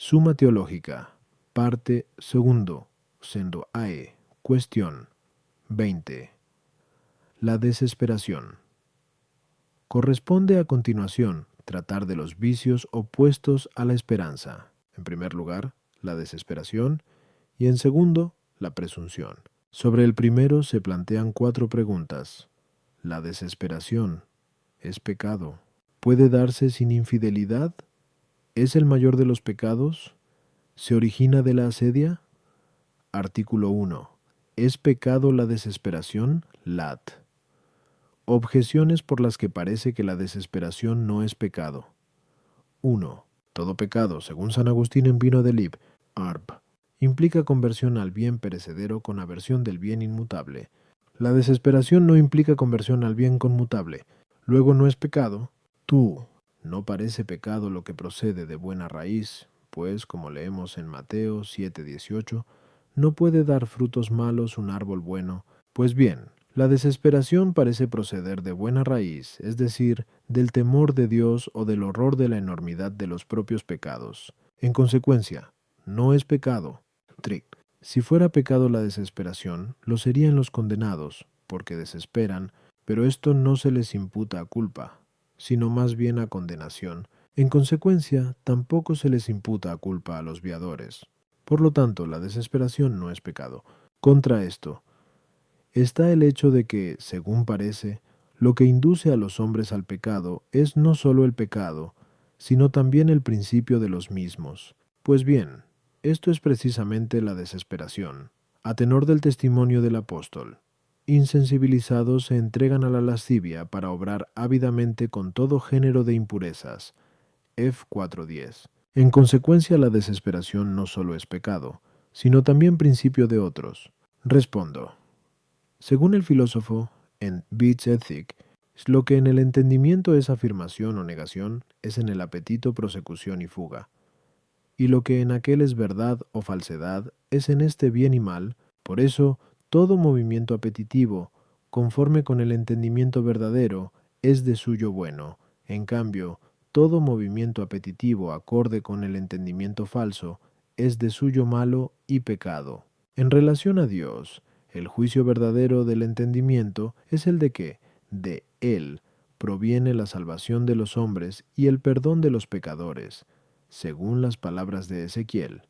Suma Teológica, parte segundo, sendo AE, cuestión 20. La desesperación. Corresponde a continuación tratar de los vicios opuestos a la esperanza. En primer lugar, la desesperación y en segundo, la presunción. Sobre el primero se plantean 4 preguntas. ¿La desesperación es pecado? ¿Puede darse sin infidelidad? ¿Es el mayor de los pecados? ¿Se origina de la asedia? Artículo 1. ¿Es pecado la desesperación? Lat. Objeciones por las que parece que la desesperación no es pecado. 1. Todo pecado, según San Agustín en Vino de Lib, Arb, implica conversión al bien perecedero con aversión del bien inmutable. La desesperación no implica conversión al bien conmutable. Luego no es pecado. Tú, no parece pecado lo que procede de buena raíz, pues, como leemos en Mateo 7:18, no puede dar frutos malos un árbol bueno. Pues bien, la desesperación parece proceder de buena raíz, es decir, del temor de Dios o del horror de la enormidad de los propios pecados. En consecuencia, no es pecado. Trick. Si fuera pecado la desesperación, lo serían los condenados, porque desesperan, pero esto no se les imputa a culpa, sino más bien a condenación. En consecuencia, tampoco se les imputa a culpa a los viadores. Por lo tanto, la desesperación no es pecado. Contra esto, está el hecho de que, según parece, lo que induce a los hombres al pecado es no sólo el pecado, sino también el principio de los mismos. Pues bien, esto es precisamente la desesperación. A tenor del testimonio del apóstol, insensibilizados se entregan a la lascivia para obrar ávidamente con todo género de impurezas. F 4:10. En consecuencia, la desesperación no sólo es pecado, sino también principio de otros. Respondo. Según el filósofo, en Beats Ethic, lo que en el entendimiento es afirmación o negación, es en el apetito prosecución y fuga. Y lo que en aquel es verdad o falsedad, es en este bien y mal. Por eso, todo movimiento apetitivo, conforme con el entendimiento verdadero, es de suyo bueno. En cambio, todo movimiento apetitivo acorde con el entendimiento falso, es de suyo malo y pecado. En relación a Dios, el juicio verdadero del entendimiento es el de que, de Él, proviene la salvación de los hombres y el perdón de los pecadores, según las palabras de Ezequiel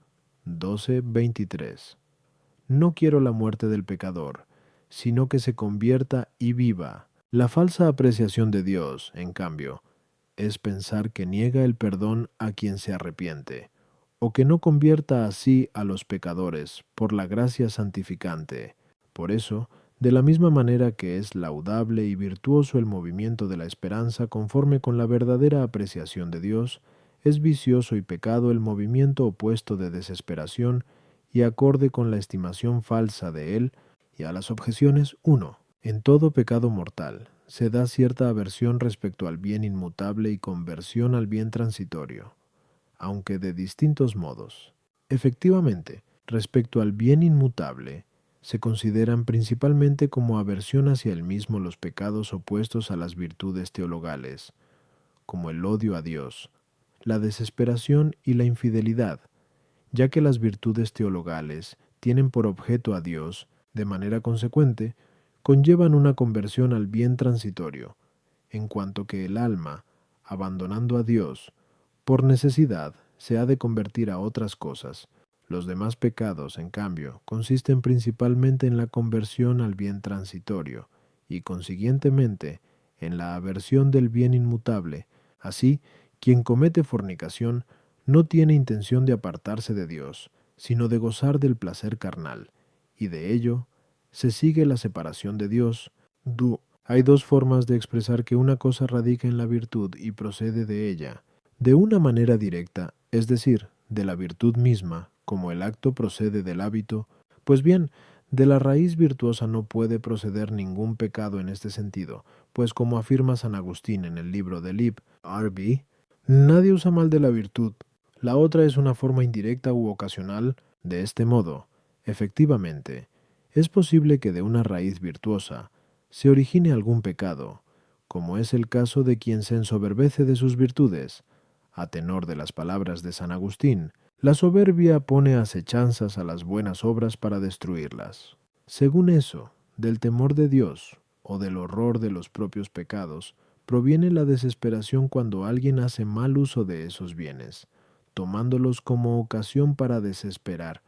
12:23. No quiero la muerte del pecador, sino que se convierta y viva. La falsa apreciación de Dios, en cambio, es pensar que niega el perdón a quien se arrepiente, o que no convierta así a los pecadores por la gracia santificante. Por eso, de la misma manera que es laudable y virtuoso el movimiento de la esperanza conforme con la verdadera apreciación de Dios, es vicioso y pecado el movimiento opuesto de desesperación y acorde con la estimación falsa de él. Y a las objeciones 1. En todo pecado mortal se da cierta aversión respecto al bien inmutable y conversión al bien transitorio, aunque de distintos modos. Efectivamente, respecto al bien inmutable, se consideran principalmente como aversión hacia el mismo los pecados opuestos a las virtudes teologales, como el odio a Dios, la desesperación y la infidelidad, ya que las virtudes teologales tienen por objeto a Dios, de manera consecuente, conllevan una conversión al bien transitorio, en cuanto que el alma, abandonando a Dios, por necesidad, se ha de convertir a otras cosas. Los demás pecados, en cambio, consisten principalmente en la conversión al bien transitorio, y consiguientemente en la aversión del bien inmutable. Así, quien comete fornicación no tiene intención de apartarse de Dios, sino de gozar del placer carnal, y de ello se sigue la separación de Dios. Hay 2 formas de expresar que una cosa radica en la virtud y procede de ella. De una manera directa, es decir, de la virtud misma, como el acto procede del hábito, pues bien, de la raíz virtuosa no puede proceder ningún pecado en este sentido, pues como afirma San Agustín en el libro de Lib, RB, nadie usa mal de la virtud. La otra es una forma indirecta u ocasional. De este modo, efectivamente, es posible que de una raíz virtuosa se origine algún pecado, como es el caso de quien se ensoberbece de sus virtudes. A tenor de las palabras de San Agustín, La soberbia pone acechanzas a las buenas obras para destruirlas. Según eso, del temor de Dios o del horror de los propios pecados, proviene la desesperación cuando alguien hace mal uso de esos bienes, tomándolos como ocasión para desesperar.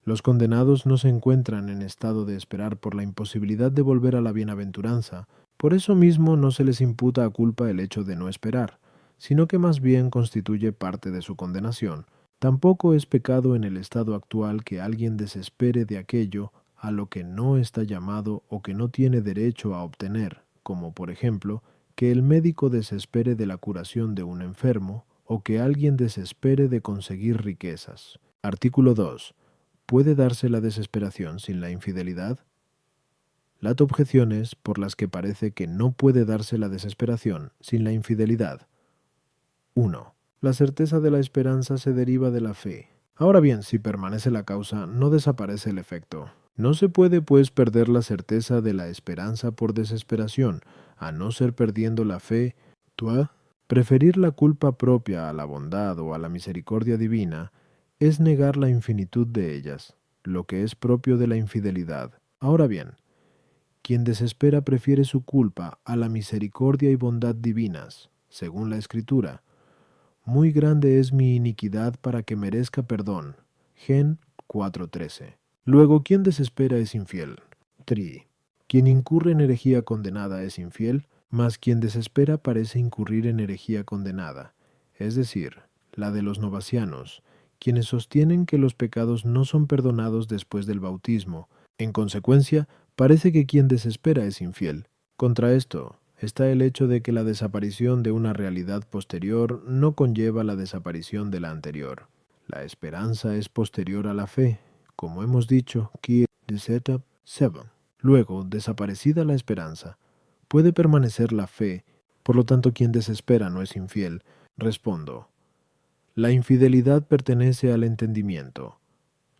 Los condenados no se encuentran en estado de esperar por la imposibilidad de volver a la bienaventuranza. Por eso mismo no se les imputa a culpa el hecho de no esperar, sino que más bien constituye parte de su condenación. Tampoco es pecado en el estado actual que alguien desespere de aquello a lo que no está llamado o que no tiene derecho a obtener, como por ejemplo, que el médico desespere de la curación de un enfermo o que alguien desespere de conseguir riquezas. Artículo 2. ¿Puede darse la desesperación sin la infidelidad? Las objeciones por las que parece que no puede darse la desesperación sin la infidelidad. 1. La certeza de la esperanza se deriva de la fe. Ahora bien, si permanece la causa, no desaparece el efecto. No se puede, pues, perder la certeza de la esperanza por desesperación, a no ser perdiendo la fe. Preferir la culpa propia a la bondad o a la misericordia divina es negar la infinitud de ellas, lo que es propio de la infidelidad. Ahora bien, quien desespera prefiere su culpa a la misericordia y bondad divinas, según la Escritura. Muy grande es mi iniquidad para que merezca perdón. Gen 4:13. Luego, quien desespera es infiel. Quien incurre en herejía condenada es infiel, mas quien desespera parece incurrir en herejía condenada, es decir, la de los novacianos, quienes sostienen que los pecados no son perdonados después del bautismo. En consecuencia, parece que quien desespera es infiel. Contra esto está el hecho de que la desaparición de una realidad posterior no conlleva la desaparición de la anterior. La esperanza es posterior a la fe, como hemos dicho, the setup 7. Luego, desaparecida la esperanza, puede permanecer la fe, por lo tanto quien desespera no es infiel. Respondo, la infidelidad pertenece al entendimiento,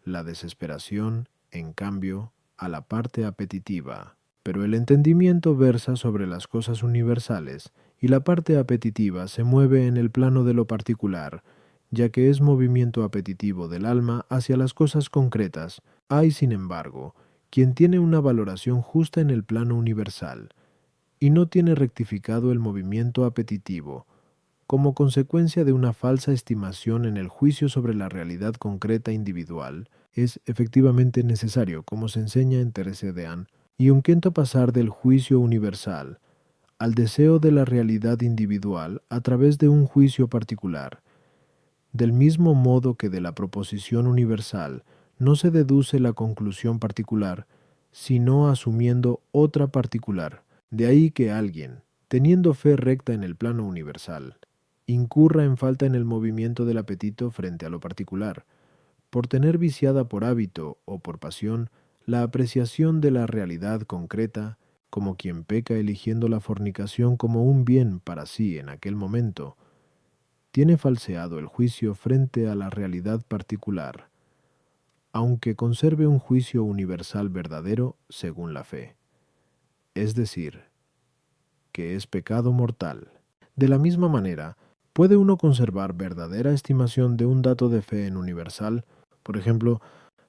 la desesperación, en cambio, a la parte apetitiva. Pero el entendimiento versa sobre las cosas universales y la parte apetitiva se mueve en el plano de lo particular, ya que es movimiento apetitivo del alma hacia las cosas concretas. Hay, sin embargo, quien tiene una valoración justa en el plano universal y no tiene rectificado el movimiento apetitivo, como consecuencia de una falsa estimación en el juicio sobre la realidad concreta individual. Es efectivamente necesario, como se enseña en Teresa de An, y un quinto pasar del juicio universal al deseo de la realidad individual a través de un juicio particular. Del mismo modo que de la proposición universal no se deduce la conclusión particular, sino asumiendo otra particular. De ahí que alguien, teniendo fe recta en el plano universal, incurra en falta en el movimiento del apetito frente a lo particular, por tener viciada por hábito o por pasión la apreciación de la realidad concreta, como quien peca eligiendo la fornicación como un bien para sí en aquel momento, tiene falseado el juicio frente a la realidad particular, aunque conserve un juicio universal verdadero según la fe, es decir, que es pecado mortal. De la misma manera, ¿puede uno conservar verdadera estimación de un dato de fe en universal? Por ejemplo,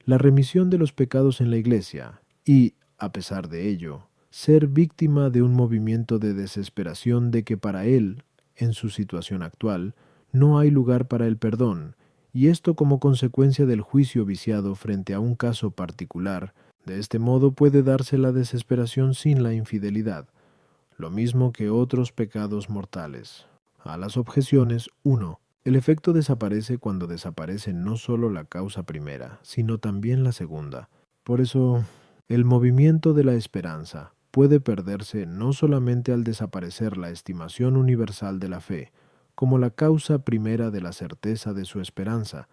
la remisión de los pecados en la Iglesia, y, a pesar de ello, ser víctima de un movimiento de desesperación de que para él, en su situación actual, no hay lugar para el perdón, y esto como consecuencia del juicio viciado frente a un caso particular. De este modo puede darse la desesperación sin la infidelidad, lo mismo que otros pecados mortales. A las objeciones 1. El efecto desaparece cuando desaparece no solo la causa primera, sino también la segunda. Por eso, el movimiento de la esperanza puede perderse no solamente al desaparecer la estimación universal de la fe, como la causa primera de la certeza de su esperanza,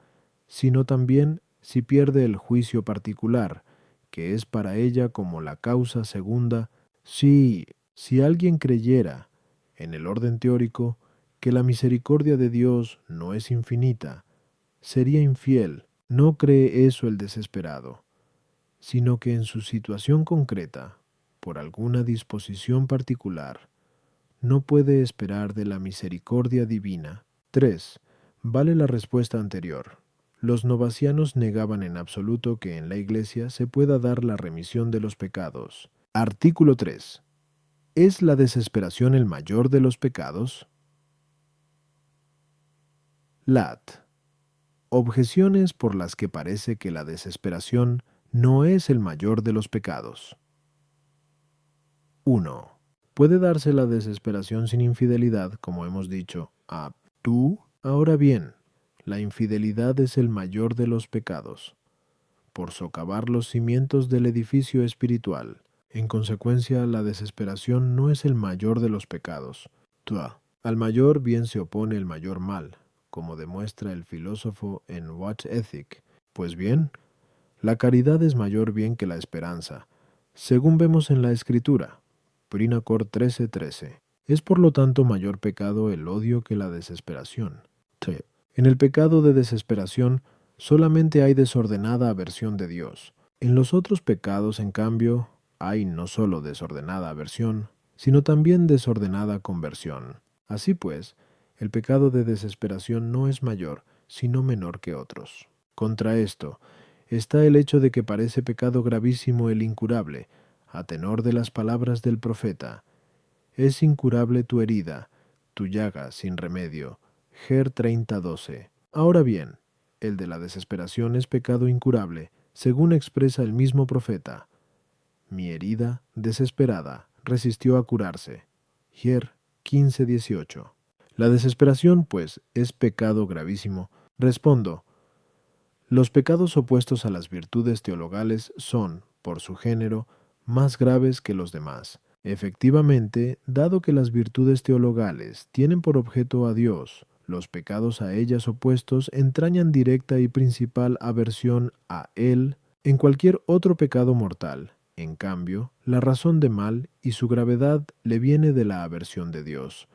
sino también si pierde el juicio particular, que es para ella como la causa segunda. Si alguien creyera, en el orden teórico, que la misericordia de Dios no es infinita, sería infiel. No cree eso el desesperado, sino que en su situación concreta, por alguna disposición particular, no puede esperar de la misericordia divina. 3. Vale la respuesta anterior. Los novacianos negaban en absoluto que en la Iglesia se pueda dar la remisión de los pecados. Artículo 3. ¿Es la desesperación el mayor de los pecados? Lat. Objeciones por las que parece que la desesperación no es el mayor de los pecados. 1. ¿Puede darse la desesperación sin infidelidad, como hemos dicho, a tú? Ahora bien, la infidelidad es el mayor de los pecados, por socavar los cimientos del edificio espiritual. En consecuencia, la desesperación no es el mayor de los pecados. Tua. Al mayor bien se opone el mayor mal, como demuestra el filósofo en What Ethic. Pues bien, la caridad es mayor bien que la esperanza, según vemos en la Escritura. Prinacor 13:13. Es por lo tanto mayor pecado el odio que la desesperación. En el pecado de desesperación solamente hay desordenada aversión de Dios. En los otros pecados, en cambio, hay no solo desordenada aversión, sino también desordenada conversión. Así pues, el pecado de desesperación no es mayor, sino menor que otros. Contra esto, está el hecho de que parece pecado gravísimo el incurable, a tenor de las palabras del profeta. Es incurable tu herida, tu llaga sin remedio. Ger 30:12. Ahora bien, el de la desesperación es pecado incurable, según expresa el mismo profeta. Mi herida, desesperada, resistió a curarse. Ger 15:18. La desesperación, pues, es pecado gravísimo. Respondo, los pecados opuestos a las virtudes teologales son, por su género, más graves que los demás. Efectivamente, dado que las virtudes teologales tienen por objeto a Dios, los pecados a ellas opuestos entrañan directa y principal aversión a Él en cualquier otro pecado mortal. En cambio, la razón de mal y su gravedad le viene de la aversión de Dios,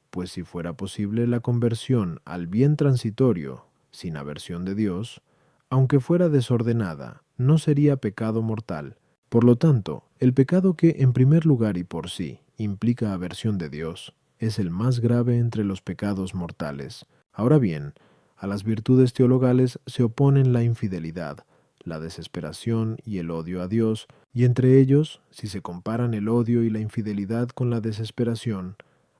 pues si fuera posible la conversión al bien transitorio, sin aversión de Dios, aunque fuera desordenada, no sería pecado mortal. Por lo tanto, el pecado que, en primer lugar y por sí, implica aversión de Dios, es el más grave entre los pecados mortales. Ahora bien, a las virtudes teologales se oponen la infidelidad, la desesperación y el odio a Dios, y entre ellos, si se comparan el odio y la infidelidad con la desesperación,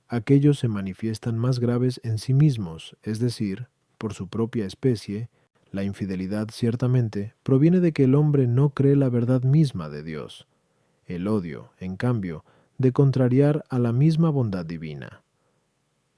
aquellos se manifiestan más graves en sí mismos, es decir, por su propia especie. La infidelidad, ciertamente, proviene de que el hombre no cree la verdad misma de Dios. El odio, en cambio, de contrariar a la misma bondad divina.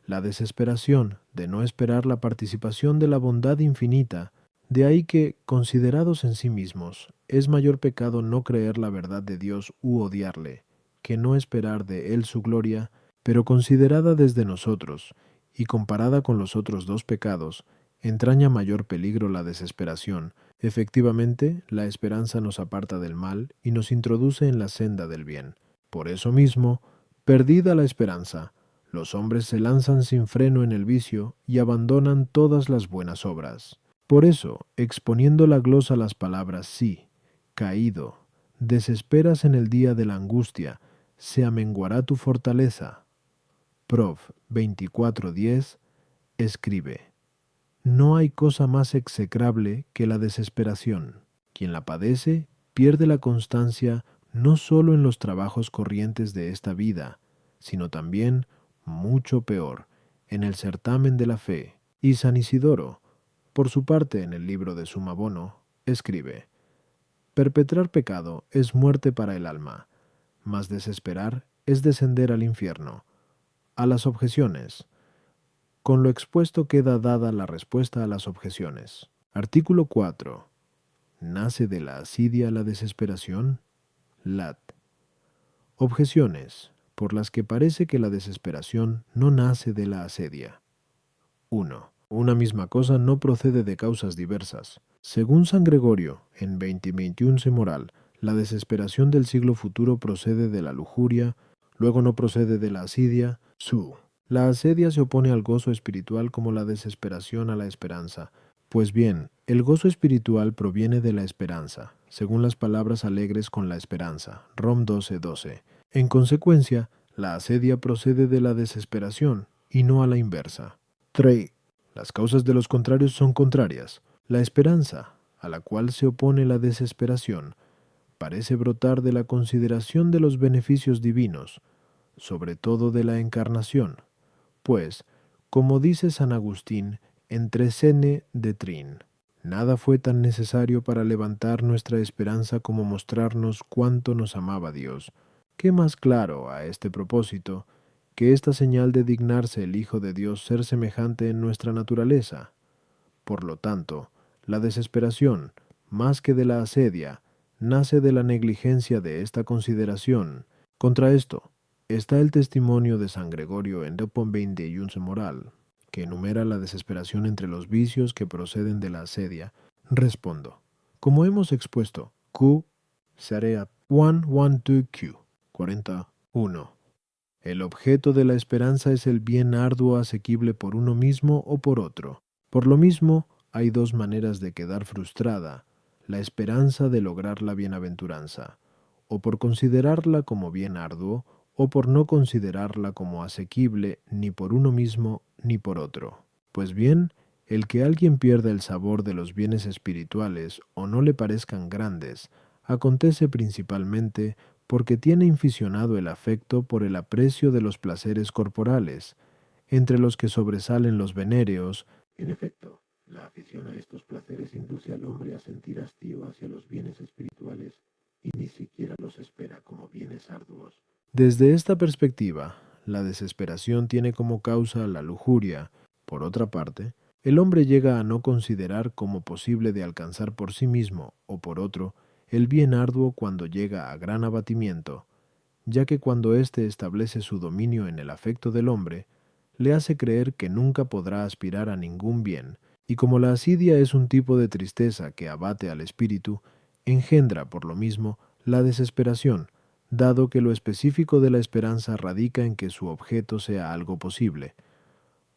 La desesperación de no esperar la participación de la bondad infinita, de ahí que, considerados en sí mismos, es mayor pecado no creer la verdad de Dios u odiarle, que no esperar de Él su gloria, pero considerada desde nosotros, y comparada con los otros dos pecados, entraña mayor peligro la desesperación. Efectivamente, la esperanza nos aparta del mal y nos introduce en la senda del bien. Por eso mismo, perdida la esperanza, los hombres se lanzan sin freno en el vicio y abandonan todas las buenas obras. Por eso, exponiendo la glosa las palabras sí, caído, desesperas en el día de la angustia, se amenguará tu fortaleza. Prov 24:10 escribe: no hay cosa más execrable que la desesperación. Quien la padece pierde la constancia no solo en los trabajos corrientes de esta vida, sino también, mucho peor, en el certamen de la fe. Y San Isidoro, por su parte en el libro de Sumabono, escribe: perpetrar pecado es muerte para el alma, mas desesperar es descender al infierno. A las objeciones. Con lo expuesto queda dada la respuesta a las objeciones. Artículo 4. ¿Nace de la asidia la desesperación? Lat. Objeciones, por las que parece que la desesperación no nace de la asedia. 1. Una misma cosa no procede de causas diversas. Según San Gregorio, en 2021 moral, la desesperación del siglo futuro procede de la lujuria, luego no procede de la asidia, su. La asedia se opone al gozo espiritual como la desesperación a la esperanza. Pues bien, el gozo espiritual proviene de la esperanza, según las palabras alegres con la esperanza. Rom 12:12. En consecuencia, la asedia procede de la desesperación, y no a la inversa. 3. Las causas de los contrarios son contrarias. La esperanza, a la cual se opone la desesperación, parece brotar de la consideración de los beneficios divinos, sobre todo de la encarnación, pues, como dice San Agustín en Trecene de Trin, nada fue tan necesario para levantar nuestra esperanza como mostrarnos cuánto nos amaba Dios. ¿Qué más claro a este propósito que esta señal de dignarse el Hijo de Dios ser semejante en nuestra naturaleza? Por lo tanto, la desesperación, más que de la asedia, nace de la negligencia de esta consideración. Contra esto, está el testimonio de San Gregorio en De Pombende y Unce Moral, que enumera la desesperación entre los vicios que proceden de la asedia. Respondo. Como hemos expuesto, Q Sarea 112Q 41. El objeto de la esperanza es el bien arduo asequible por uno mismo o por otro. Por lo mismo, hay dos maneras de quedar frustrada la esperanza de lograr la bienaventuranza, o por considerarla como bien arduo, o por no considerarla como asequible ni por uno mismo ni por otro. Pues bien, el que alguien pierda el sabor de los bienes espirituales o no le parezcan grandes, acontece principalmente porque tiene inficionado el afecto por el aprecio de los placeres corporales, entre los que sobresalen los venéreos. En efecto, la afición a estos placeres induce al hombre a sentir hastío hacia los bienes espirituales y ni siquiera los espera como bienes arduos. Desde esta perspectiva, la desesperación tiene como causa la lujuria. Por otra parte, el hombre llega a no considerar como posible de alcanzar por sí mismo o por otro el bien arduo cuando llega a gran abatimiento, ya que cuando éste establece su dominio en el afecto del hombre, le hace creer que nunca podrá aspirar a ningún bien, y como la asidia es un tipo de tristeza que abate al espíritu, engendra por lo mismo la desesperación, dado que lo específico de la esperanza radica en que su objeto sea algo posible.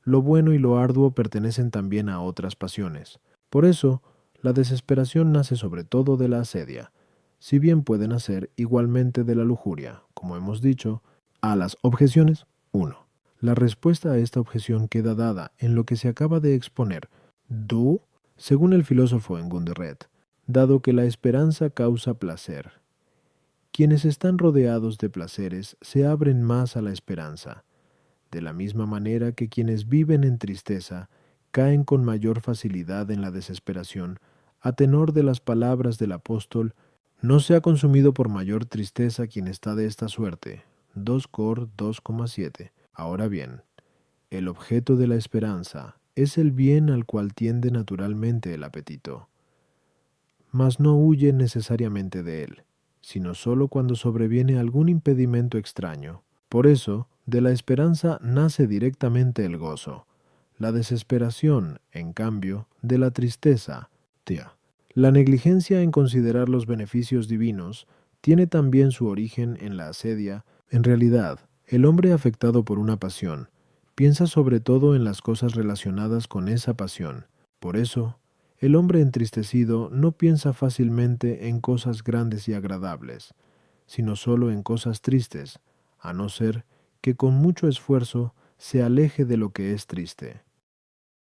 Lo bueno y lo arduo pertenecen también a otras pasiones. Por eso, la desesperación nace sobre todo de la asedia, si bien puede nacer igualmente de la lujuria, como hemos dicho. A las objeciones 1. La respuesta a esta objeción queda dada en lo que se acaba de exponer. Du, según el filósofo Engunderet, dado que la esperanza causa placer. Quienes están rodeados de placeres se abren más a la esperanza, de la misma manera que quienes viven en tristeza caen con mayor facilidad en la desesperación, a tenor de las palabras del apóstol: no se ha consumido por mayor tristeza quien está de esta suerte. 2 Cor 2,7. Ahora bien, el objeto de la esperanza es el bien al cual tiende naturalmente el apetito, mas no huye necesariamente de él, sino sólo cuando sobreviene algún impedimento extraño. Por eso, de la esperanza nace directamente el gozo. La desesperación, en cambio, de la tristeza. Tía. La negligencia en considerar los beneficios divinos tiene también su origen en la asedia. En realidad, el hombre afectado por una pasión piensa sobre todo en las cosas relacionadas con esa pasión. Por eso, el hombre entristecido no piensa fácilmente en cosas grandes y agradables, sino solo en cosas tristes, a no ser que con mucho esfuerzo se aleje de lo que es triste.